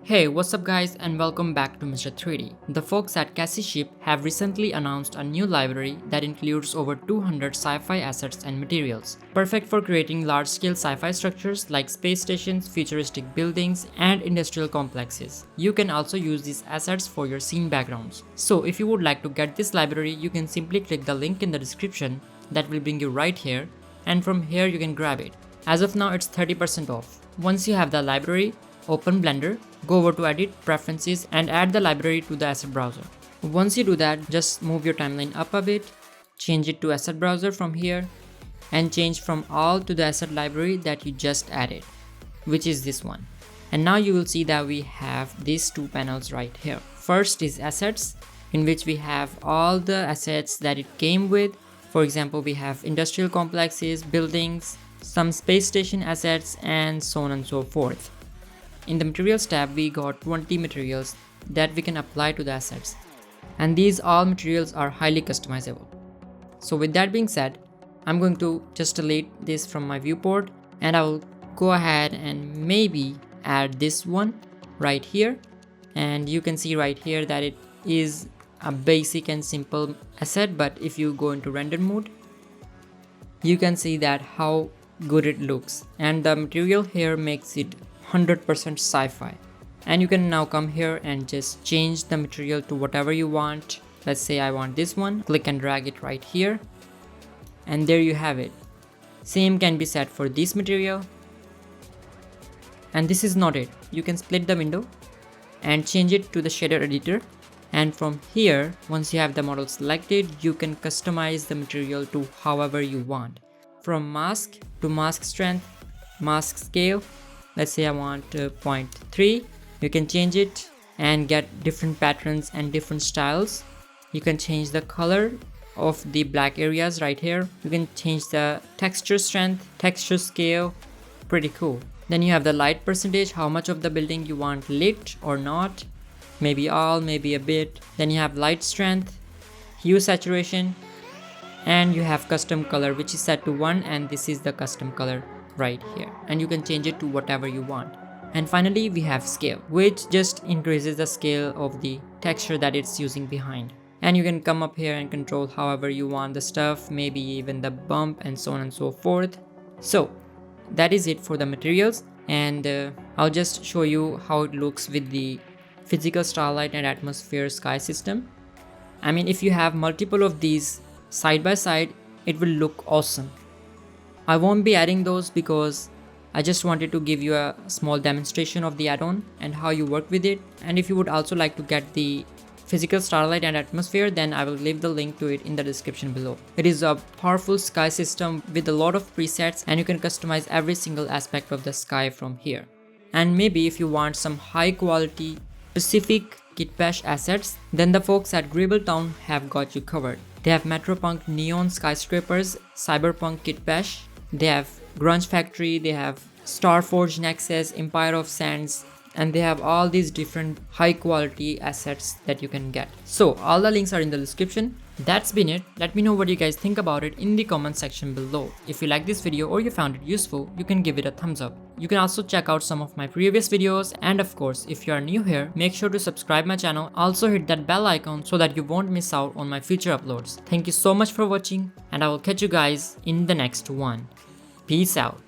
Hey, what's up guys and welcome back to Mr. 3D. The folks at Cassie Ship have recently announced a new library that includes over 200 sci-fi assets and materials, perfect for creating large-scale sci-fi structures like space stations, futuristic buildings, and industrial complexes. You can also use these assets for your scene backgrounds. So if you would like to get this library, you can simply click the link in the description that will bring you right here, and from here you can grab it. As of now, it's 30% off. Once you have the library, open Blender, go over to Edit, Preferences, and add the library to the asset browser. Once you do that, just move your timeline up a bit, change it to asset browser from here, and change from all to the asset library that you just added, which is this one. And now you will see that we have these two panels right here. First is assets, in which we have all the assets that it came with. For example, we have industrial complexes, buildings, some space station assets, and so on and so forth. In the materials tab, we got 20 materials that we can apply to the assets. And these all materials are highly customizable. So with that being said, I'm going to just delete this from my viewport, and I will go ahead and maybe add this one right here. And you can see right here that it is a basic and simple asset, but if you go into render mode, you can see that how good it looks. And the material here makes it 100% sci-fi. And you can now come here and just change the material to whatever you want. Let's say I want this one, click and drag it right here, and there you have it. Same can be said for this material. And this is not it. You can split the window and change it to the shader editor, and from here, once you have the model selected, you can customize the material to however you want, from mask to mask strength, mask scale. Let's say I want 0.3, you can change it and get different patterns and different styles. You can change the color of the black areas right here. You can change the texture strength, texture scale, pretty cool. Then you have the light percentage, how much of the building you want lit or not, maybe all, maybe a bit. Then you have light strength, hue saturation, and you have custom color, which is set to 1, and this is the custom color right here, and you can change it to whatever you want. And finally, we have scale, which just increases the scale of the texture that it's using behind. And you can come up here and control however you want the stuff, maybe even the bump and so on and so forth. So that is it for the materials, and I'll just show you how it looks with the physical starlight and atmosphere sky system. I mean, if you have multiple of these side by side, it will look awesome. I won't be adding those because I just wanted to give you a small demonstration of the add-on and how you work with it. And if you would also like to get the physical starlight and atmosphere, then I will leave the link to it in the description below. It is a powerful sky system with a lot of presets, and you can customize every single aspect of the sky from here. And maybe if you want some high quality specific kitbash assets, then the folks at Gribbletown have got you covered. They have Metropunk neon skyscrapers, cyberpunk kitbash, they have Grunge Factory, they have Starforge Nexus, Empire of Sands, and they have all these different high quality assets that you can get. So all the links are in the description. That's been it. Let me know what you guys think about it in the comment section below. If you like this video or you found it useful, you can give it a thumbs up. You can also check out some of my previous videos, and of course, if you are new here, make sure to subscribe my channel. Also hit that bell icon so that you won't miss out on my future uploads. Thank you so much for watching, and I will catch you guys in the next one. Peace out.